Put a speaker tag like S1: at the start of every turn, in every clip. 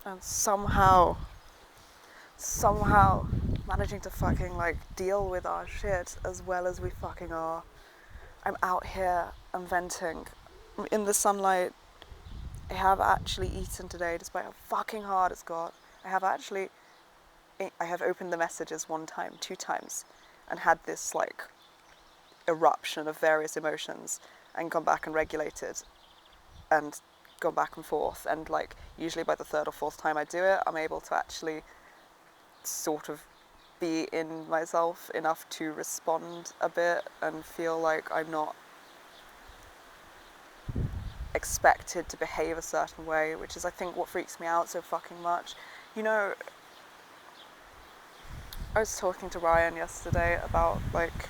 S1: and somehow managing to fucking like deal with our shit as well as we fucking are. I'm out here, I'm venting. I'm in the sunlight. I have actually eaten today despite how fucking hard it's got. I have opened the messages 1 time, 2 times, and had this like eruption of various emotions and gone back and regulated and gone back and forth, and like usually by the 3rd or 4th time I do it, I'm able to actually sort of be in myself enough to respond a bit and feel like I'm not expected to behave a certain way, which is I think what freaks me out so fucking much. You know, I was talking to Ryan yesterday about like,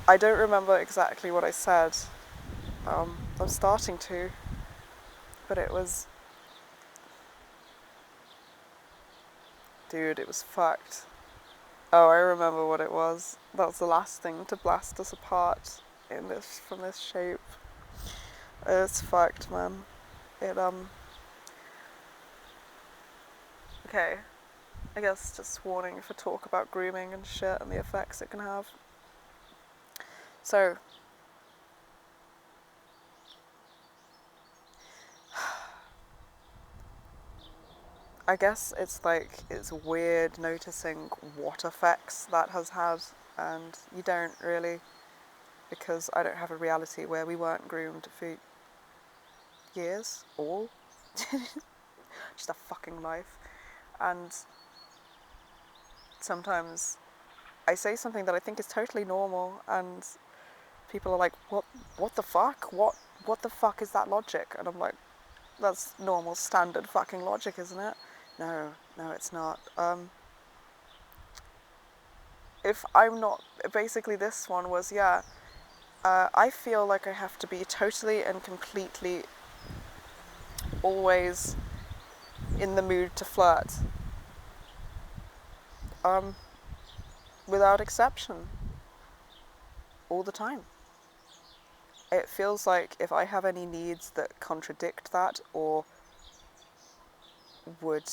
S1: I don't remember exactly what I said. I'm starting to, but it was, dude, it was fucked. Oh, I remember what it was. That was the last thing to blast us apart from this shape. It's fucked, man. It okay. I guess just warning for talk about grooming and shit and the effects it can have. So, I guess it's weird noticing what effects that has had, and you don't really, because I don't have a reality where we weren't groomed for years, all. Just a fucking life. And sometimes I say something that I think is totally normal, and people are like, what the fuck? What the fuck is that logic? And I'm like, that's normal, standard fucking logic, isn't it? No, it's not. If I'm not, basically this one was, I feel like I have to be totally and completely always in the mood to flirt. Without exception. All the time. It feels like if I have any needs that contradict that or would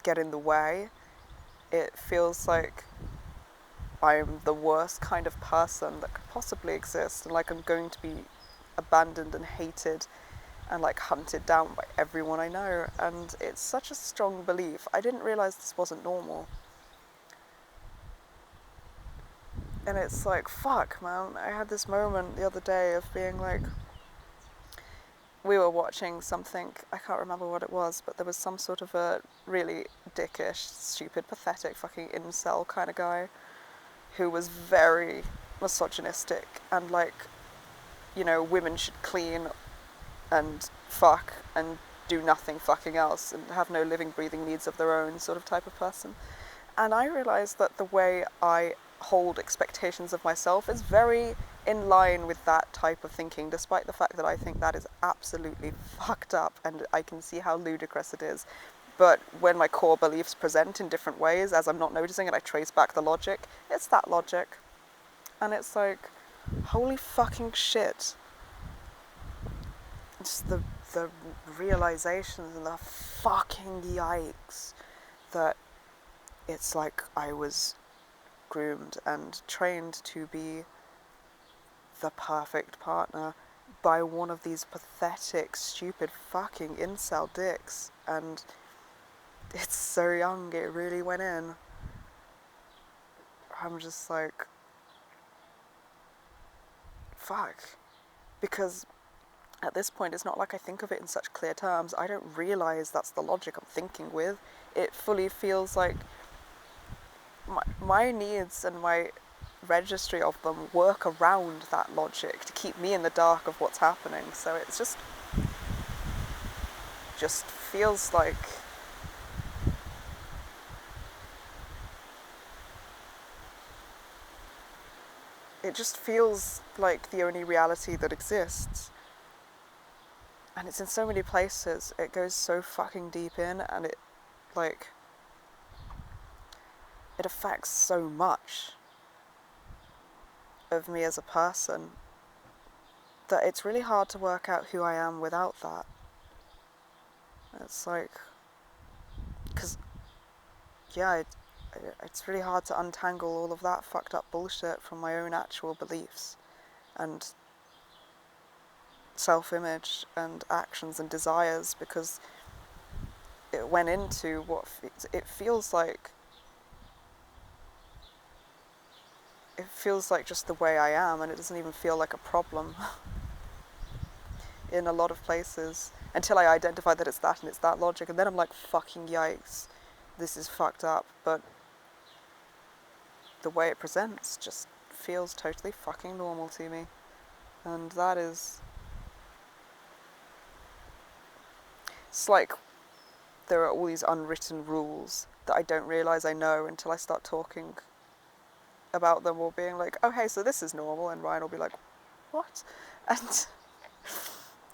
S1: get in the way, it feels like I'm the worst kind of person that could possibly exist, and like I'm going to be abandoned and hated and like hunted down by everyone I know. And it's such a strong belief. I didn't realize this wasn't normal. And it's like, fuck, man. I had this moment the other day of being like, we were watching something, I can't remember what it was, but there was some sort of a really dickish, stupid, pathetic fucking incel kind of guy who was very misogynistic and like, you know, women should clean and fuck and do nothing fucking else and have no living, breathing needs of their own sort of type of person. And I realised that the way I hold expectations of myself is very in line with that type of thinking, despite the fact that I think that is absolutely fucked up and I can see how ludicrous it is. But when my core beliefs present in different ways, as I'm not noticing and I trace back the logic, it's that logic. And it's like, holy fucking shit. Just the realizations and the fucking yikes that it's like I was groomed and trained to be the perfect partner by one of these pathetic, stupid fucking incel dicks. And it's so young, it really went in. I'm just like, fuck. Because at this point, it's not like I think of it in such clear terms. I don't realize that's the logic I'm thinking with. It fully feels like my needs and my registry of them work around that logic to keep me in the dark of what's happening. So it's just feels like it just feels like the only reality that exists. And it's in so many places. It goes so fucking deep in, and it affects so much of me as a person. that it's really hard to work out who I am without that. It's like, because, yeah, it's really hard to untangle all of that fucked up bullshit from my own actual beliefs and self-image and actions and desires, because it went into what it feels like. It feels like just the way I am, and it doesn't even feel like a problem in a lot of places until I identify that it's that and it's that logic, and then I'm like, fucking yikes, this is fucked up. But the way it presents just feels totally fucking normal to me, and that is, it's like there are all these unwritten rules that I don't realise I know until I start talking about them, or being like, oh hey, so this is normal, and Ryan will be like, what?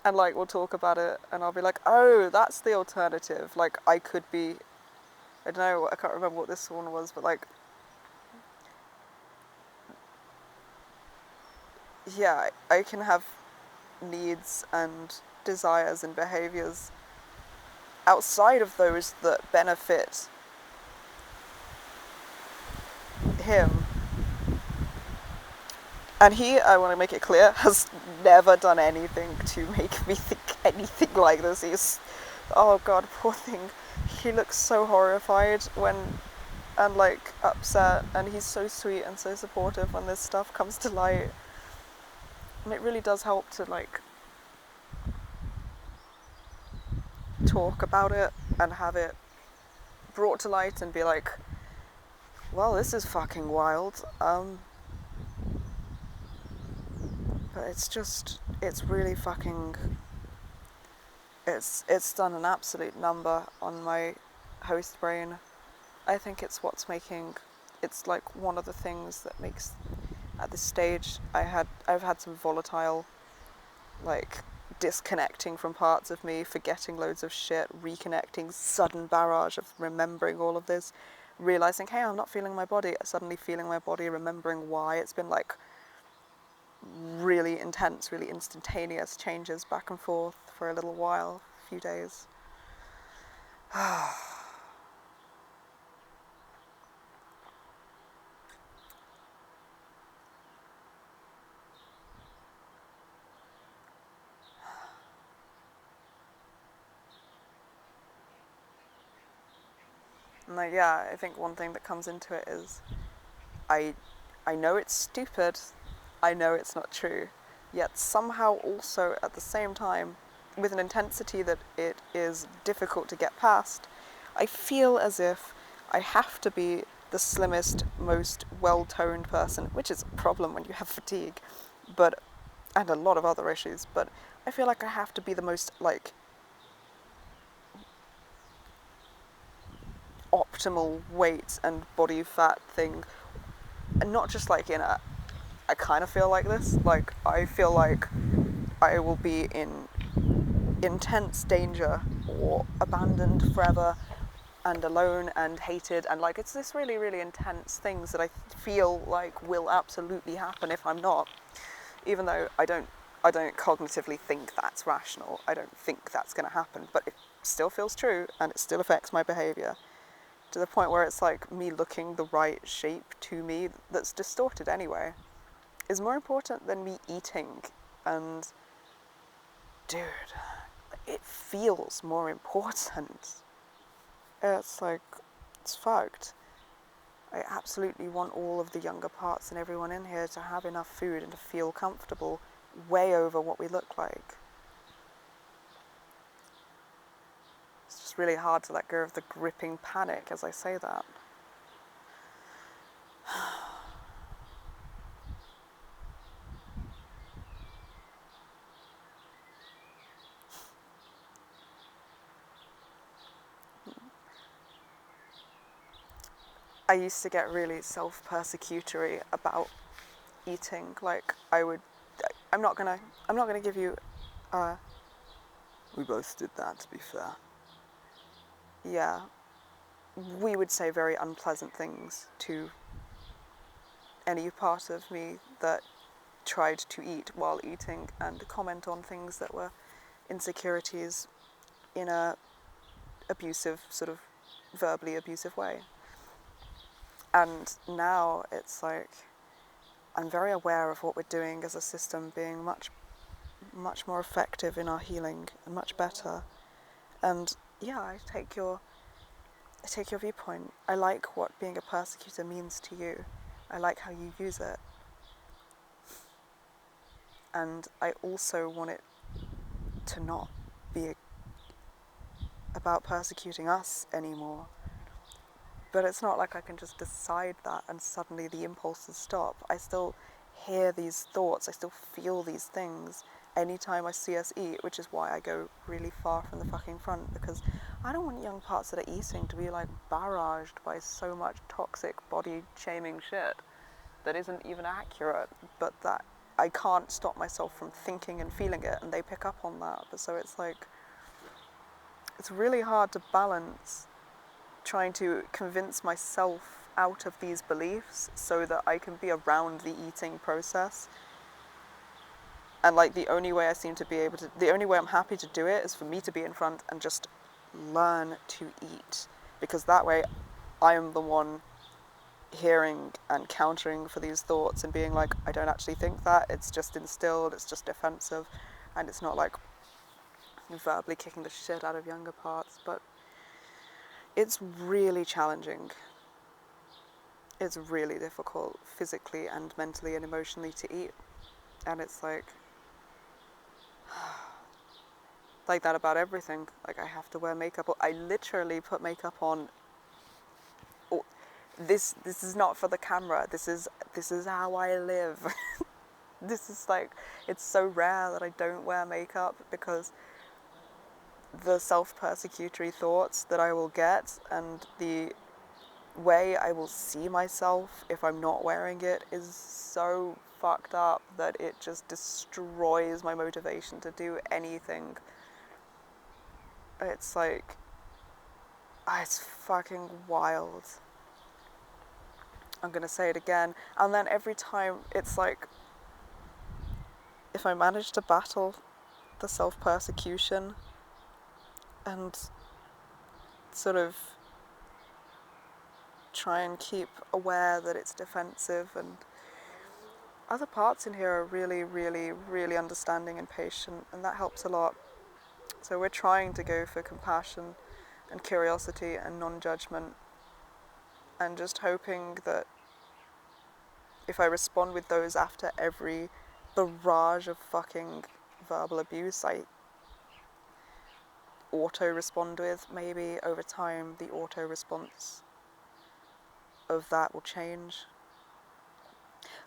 S1: And like we'll talk about it and I'll be like, oh, that's the alternative. Like I could be, I don't know, I can't remember what this one was, but like, yeah, I can have needs and desires and behaviours outside of those that benefit him. And he, I want to make it clear, has never done anything to make me think anything like this. He's, oh god, poor thing. He looks so horrified when, and like upset, and he's so sweet and so supportive when this stuff comes to light. And it really does help to like talk about it and have it brought to light and be like, well, this is fucking wild. But it's just, it's really fucking, it's done an absolute number on my host brain. I think it's what's making, it's like one of the things that makes, at this stage, I've had some volatile, like, disconnecting from parts of me, forgetting loads of shit, reconnecting, sudden barrage of remembering all of this, realising, hey, I'm not feeling my body, suddenly feeling my body, remembering why. It's been like really intense, really instantaneous changes back and forth for a little while, a few days. And like, yeah, I think one thing that comes into it is I know it's stupid, I know it's not true, yet somehow also at the same time, with an intensity that it is difficult to get past, I feel as if I have to be the slimmest, most well-toned person, which is a problem when you have fatigue, but, and a lot of other issues, but I feel like I have to be the most, like, optimal weight and body fat thing, and not just like in a, I kind of feel like this, like I feel like I will be in intense danger or abandoned forever and alone and hated, and like it's this really, really intense things that I feel like will absolutely happen if I'm not, even though I don't cognitively think that's rational. I don't think that's going to happen, but it still feels true and it still affects my behaviour, to the point where it's like me looking the right shape to me, that's distorted anyway, is more important than me eating. And dude, it feels more important. It's like, it's fucked. I absolutely want all of the younger parts and everyone in here to have enough food and to feel comfortable, way over what we look like. It's just really hard to let go of the gripping panic as I say that. I used to get really self-persecutory about eating. Like I'm not gonna give you, we both did that, to be fair. Yeah, we would say very unpleasant things to any part of me that tried to eat while eating and comment on things that were insecurities in a abusive, sort of verbally abusive way. And now it's like I'm very aware of what we're doing as a system being much more effective in our healing and much better. And yeah, I take your viewpoint. I like what being a persecutor means to you. I like how you use it. And I also want it to not be about persecuting us anymore. But it's not like I can just decide that and suddenly the impulses stop. I still hear these thoughts, I still feel these things anytime I see us eat, which is why I go really far from the fucking front, because I don't want young parts that are eating to be like barraged by so much toxic body shaming shit that isn't even accurate, but that I can't stop myself from thinking and feeling it, and they pick up on that. But so it's like, it's really hard to balance trying to convince myself out of these beliefs so that I can be around the eating process. And like the only way I'm happy to do it is for me to be in front and just learn to eat. Because that way I am the one hearing and countering for these thoughts and being like, I don't actually think that, it's just instilled, it's just defensive, and it's not like verbally kicking the shit out of younger parts. But it's really challenging. It's really difficult physically and mentally and emotionally to eat. And it's like that about everything. Like I have to wear makeup. I literally put makeup on. Oh, this is not for the camera. This is how I live. This is like, it's so rare that I don't wear makeup because the self-persecutory thoughts that I will get and the way I will see myself if I'm not wearing it is so fucked up that it just destroys my motivation to do anything. It's like, it's fucking wild. I'm gonna say it again. And then every time it's like, if I manage to battle the self-persecution and sort of try and keep aware that it's defensive, and other parts in here are really, really, really understanding and patient, and that helps a lot. So we're trying to go for compassion and curiosity and non-judgment, and just hoping that if I respond with those after every barrage of fucking verbal abuse I auto-respond with, maybe over time the auto-response of that will change.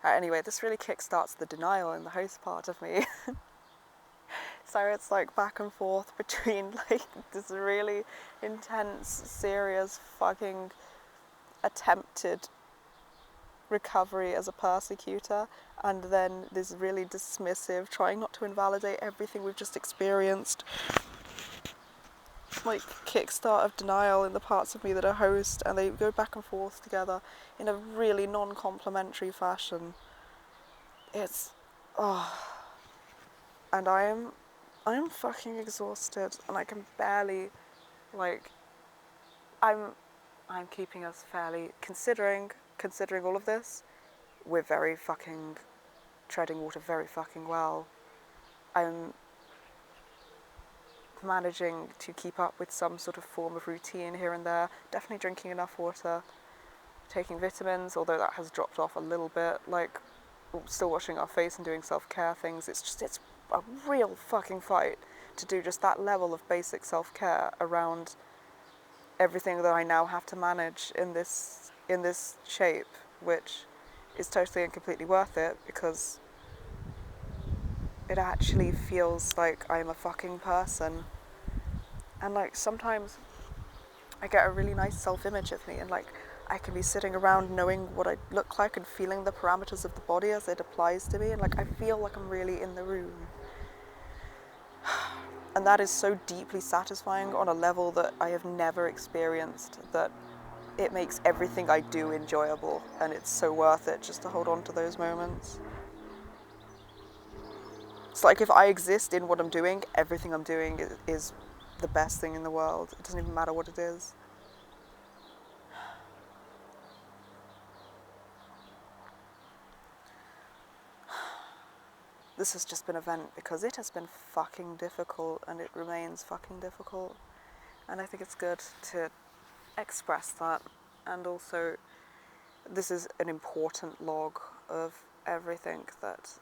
S1: Anyway, this really kickstarts the denial in the host part of me. So it's like back and forth between like this really intense, serious fucking attempted recovery as a persecutor, and then this really dismissive, trying not to invalidate everything we've just experienced, like kickstart of denial in the parts of me that are host, and they go back and forth together in a really non-complimentary fashion. It's and I am fucking exhausted, and I can barely, like, I'm keeping us fairly, considering all of this, we're very fucking treading water very fucking well. I'm managing to keep up with some sort of form of routine here and there, definitely drinking enough water, taking vitamins, although that has dropped off a little bit, like still washing our face and doing self-care things. It's a real fucking fight to do just that level of basic self-care around everything that I now have to manage in this shape, which is totally and completely worth it, because it actually feels like I'm a fucking person. And like sometimes I get a really nice self-image of me, and like I can be sitting around knowing what I look like and feeling the parameters of the body as it applies to me, and like I feel like I'm really in the room. And that is so deeply satisfying on a level that I have never experienced, that it makes everything I do enjoyable, and it's so worth it just to hold on to those moments. It's like if I exist in what I'm doing, everything I'm doing is the best thing in the world. It doesn't even matter what it is. This has just been a vent because it has been fucking difficult and it remains fucking difficult. And I think it's good to express that. And also, this is an important log of everything that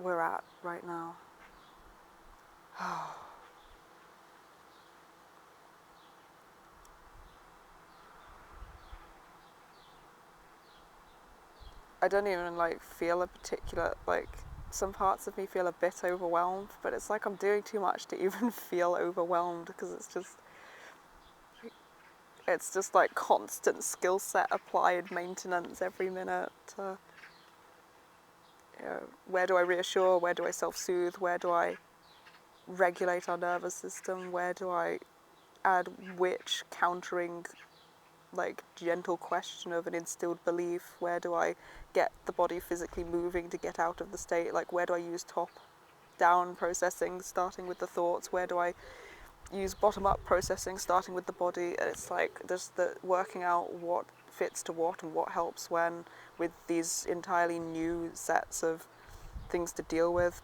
S1: we're at right now. I don't even feel a particular, some parts of me feel a bit overwhelmed, but it's like I'm doing too much to even feel overwhelmed, because it's just like constant skill set applied maintenance every minute. Where do I reassure? Where do I self-soothe? Where do I regulate our nervous system? Where do I add which countering gentle question of an instilled belief? Where do I get the body physically moving to get out of the state? Where do I use top-down processing, starting with the thoughts? Where do I use bottom-up processing, starting with the body? It's just the working out what fits to what and what helps when, with these entirely new sets of things to deal with,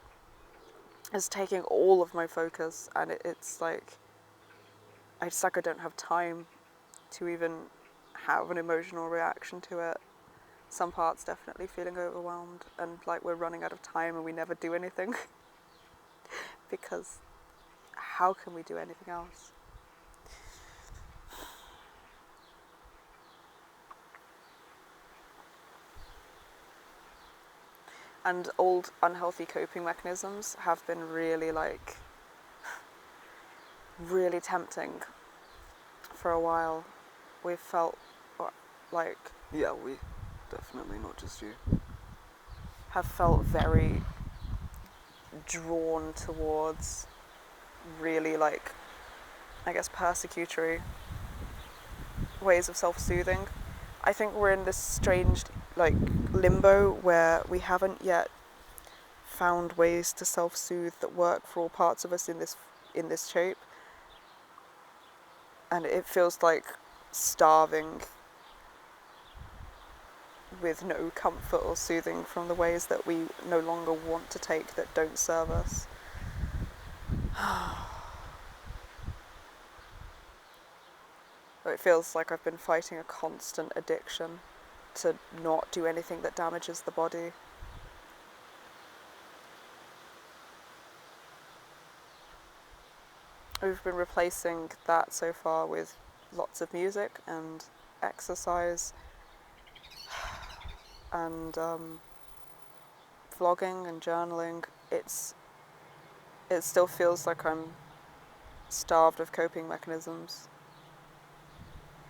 S1: is taking all of my focus, and it's I don't have time to even have an emotional reaction to it. Some parts definitely feeling overwhelmed, and we're running out of time and we never do anything. Because how can we do anything else? And old unhealthy coping mechanisms have been really really tempting for a while. We've felt
S2: Yeah, we definitely, not just you,
S1: have felt very drawn towards really I guess persecutory ways of self-soothing. I think we're in this strange limbo where we haven't yet found ways to self-soothe that work for all parts of us in this shape, and it feels like starving with no comfort or soothing from the ways that we no longer want to take that don't serve us. It feels like I've been fighting a constant addiction to not do anything that damages the body. We've been replacing that so far with lots of music and exercise and vlogging and journaling. It still feels like I'm starved of coping mechanisms.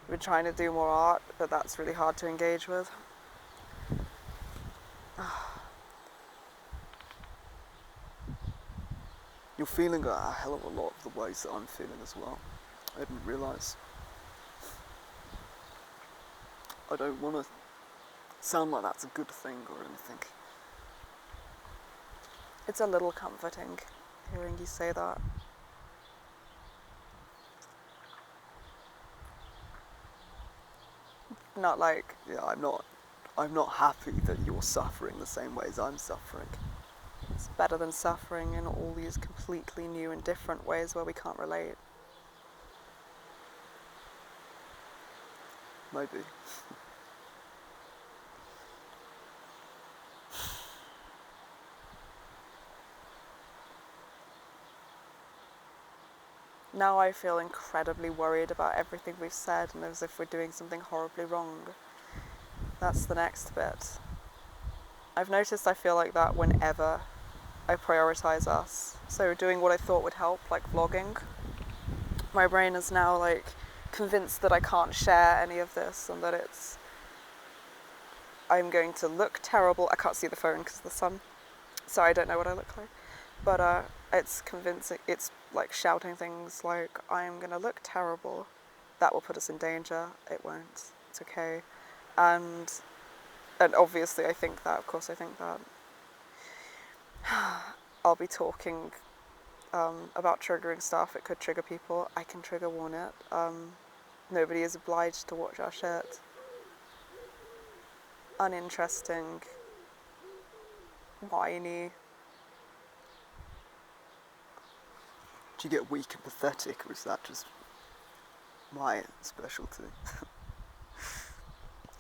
S1: I've been trying to do more art, but that's really hard to engage with.
S2: you're feeling a hell of a lot of the ways that I'm feeling as well. I didn't realise. I don't want to sound like that's a good thing or anything.
S1: It's a little comforting hearing you say that. Not
S2: Yeah, I'm not happy that you're suffering the same way as I'm suffering.
S1: it's better than suffering in all these completely new and different ways where we can't relate.
S2: Maybe.
S1: Now I feel incredibly worried about everything we've said and as if we're doing something horribly wrong. That's the next bit. I've noticed I feel like that whenever I prioritise us. So doing what I thought would help, like vlogging, my brain is now convinced that I can't share any of this and that I'm going to look terrible. I can't see the phone because of the sun, so I don't know what I look like. But it's convincing, it's shouting things like, I'm going to look terrible. That will put us in danger. It won't. It's okay. And obviously I think that, of course I think that. I'll be talking about triggering stuff. It could trigger people. I can trigger warn it. Nobody is obliged to watch our shit. Uninteresting, whiny.
S2: Do you get weak and pathetic, or is that just my specialty?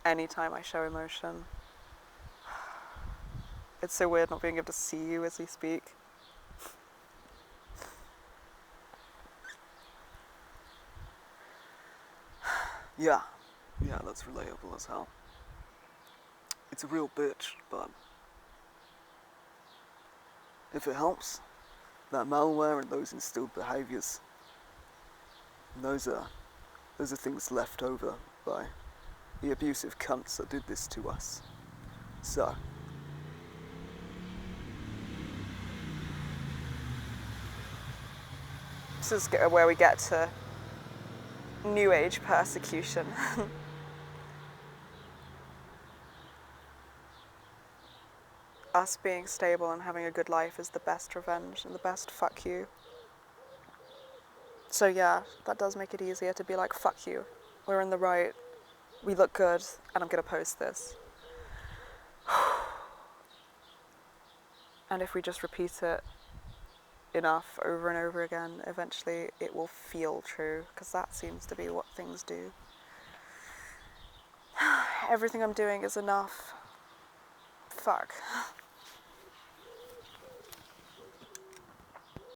S1: Anytime I show emotion. It's so weird not being able to see you as we speak.
S2: Yeah, that's relatable as hell. It's a real bitch, but if it helps, that malware and those instilled behaviours, those are things left over by the abusive cunts that did this to us. So,
S1: This is where we get to New Age persecution. Us being stable and having a good life is the best revenge and the best fuck you. So yeah, that does make it easier to be like, fuck you. We're in the right. We look good, and I'm gonna post this. And if we just repeat it enough over and over again, eventually it will feel true, because that seems to be what things do. Everything I'm doing is enough. Fuck.